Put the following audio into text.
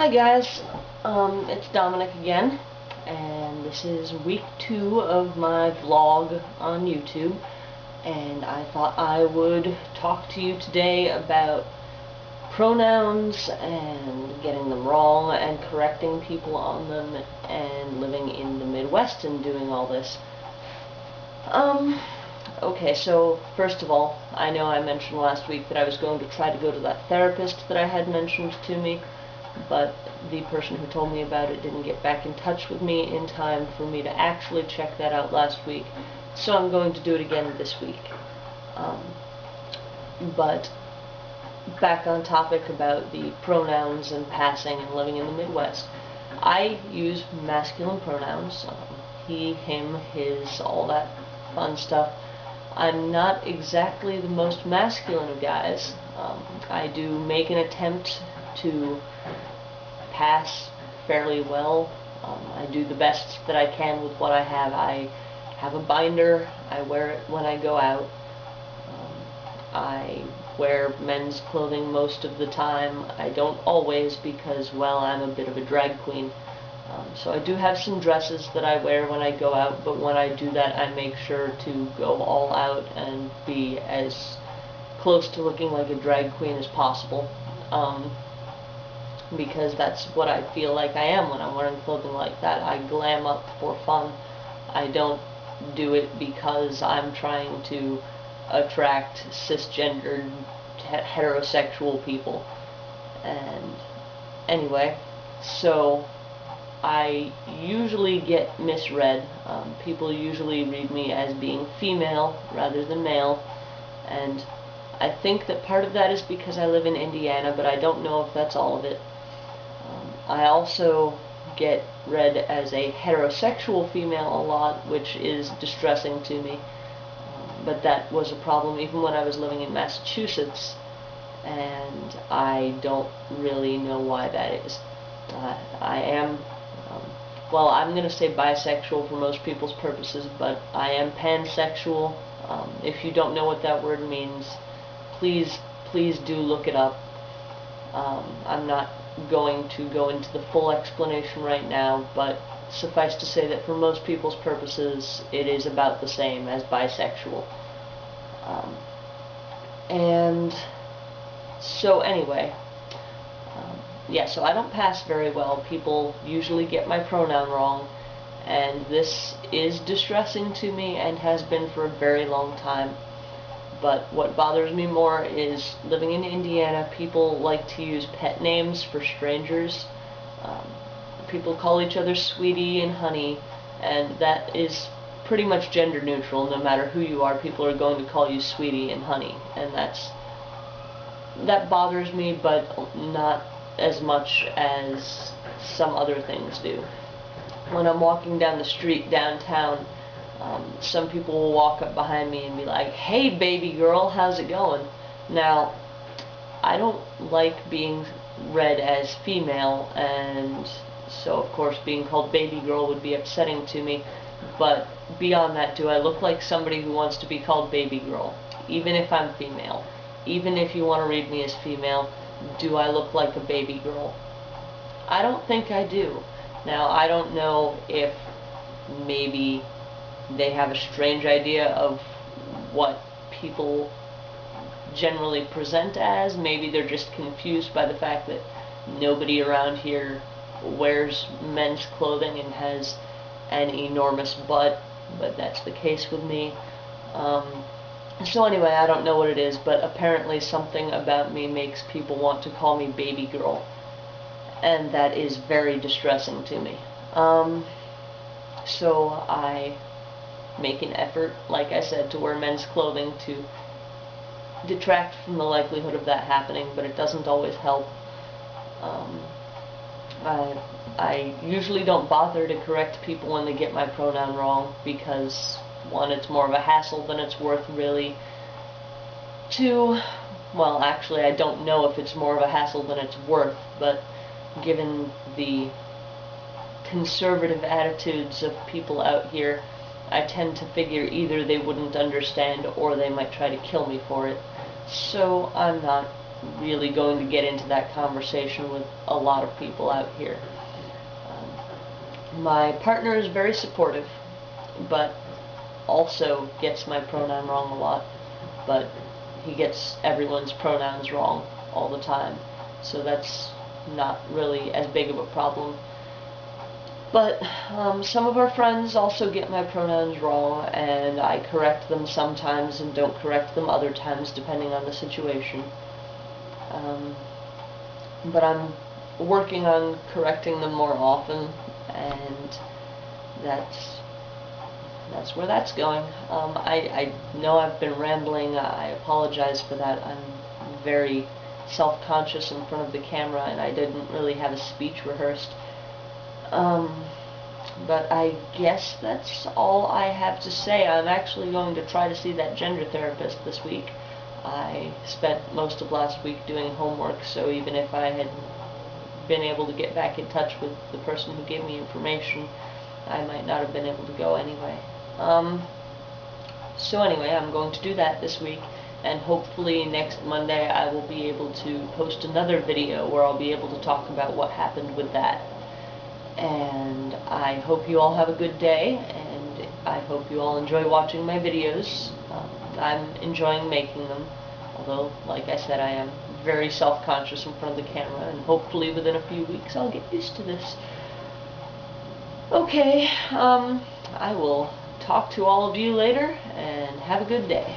Hi guys, it's Dominic again, and this is week 2 of my vlog on YouTube, and I thought I would talk to you today about pronouns and getting them wrong and correcting people on them and living in the Midwest and doing all this. Okay, so first of all, I know I mentioned last week that I was going to try to go to that therapist that I had mentioned to me, but the person who told me about it didn't get back in touch with me in time for me to actually check that out last week, so I'm going to do it again this week. But back on topic about the pronouns and passing and living in the Midwest. I use masculine pronouns, he, him, his, all that fun stuff. I'm not exactly the most masculine of guys. I do make an attempt to pass fairly well. I do the best that I can with what I have. I have a binder. I wear it when I go out. I wear men's clothing most of the time. I don't always because, well, I'm a bit of a drag queen. So I do have some dresses that I wear when I go out, but when I do that I make sure to go all out and be as close to looking like a drag queen as possible, because that's what I feel like I am when I'm wearing clothing like that. I glam up for fun. I don't do it because I'm trying to attract cisgendered heterosexual people. And anyway, so I usually get misread. People usually read me as being female rather than male, and I think that part of that is because I live in Indiana, but I don't know if that's all of it. I also get read as a heterosexual female a lot, which is distressing to me, but that was a problem even when I was living in Massachusetts, and I don't really know why that is. I am well, I'm going to say bisexual for most people's purposes, but I am pansexual. If you don't know what that word means, please do look it up. I'm not going to go into the full explanation right now, but suffice to say that for most people's purposes, it is about the same as bisexual. And so anyway, yeah, so I don't pass very well. People usually get my pronoun wrong, and this is distressing to me and has been for a very long time. But what bothers me more is living in Indiana, people like to use pet names for strangers. People call each other sweetie and honey, and that is pretty much gender neutral. No matter who you are, people are going to call you sweetie and honey, and that bothers me, but not as much as some other things do. When I'm walking down the street downtown, some people will walk up behind me and be like, "Hey baby girl, how's it going?" Now, I don't like being read as female, and so of course being called baby girl would be upsetting to me, but beyond that, do I look like somebody who wants to be called baby girl, even if I'm female? Even if you want to read me as female, do I look like a baby girl? I don't think I do. Now, I don't know if maybe they have a strange idea of what people generally present as. Maybe they're just confused by the fact that nobody around here wears men's clothing and has an enormous butt, but that's the case with me. So anyway, I don't know what it is, but apparently something about me makes people want to call me baby girl, and that is very distressing to me. So I make an effort, like I said, to wear men's clothing to detract from the likelihood of that happening, but it doesn't always help. I usually don't bother to correct people when they get my pronoun wrong, because one, it's more of a hassle than it's worth, really. Two, well, actually, I don't know if it's more of a hassle than it's worth, but given the conservative attitudes of people out here, I tend to figure either they wouldn't understand or they might try to kill me for it. So I'm not really going to get into that conversation with a lot of people out here. My partner is very supportive, but also gets my pronoun wrong a lot, but he gets everyone's pronouns wrong all the time, so that's not really as big of a problem. But some of our friends also get my pronouns wrong, and I correct them sometimes and don't correct them other times, depending on the situation. But I'm working on correcting them more often, and that's where that's going. I know I've been rambling. I apologize for that. I'm very self-conscious in front of the camera, and I didn't really have a speech rehearsed. But I guess that's all I have to say. I'm actually going to try to see that gender therapist this week. I spent most of last week doing homework, so even if I had been able to get back in touch with the person who gave me information, I might not have been able to go anyway. So anyway, I'm going to do that this week, and hopefully next Monday I will be able to post another video where I'll be able to talk about what happened with that. And I hope you all have a good day, and I hope you all enjoy watching my videos. I'm enjoying making them, although, like I said, I am very self-conscious in front of the camera, and hopefully within a few weeks I'll get used to this. Okay, I will talk to all of you later, and have a good day.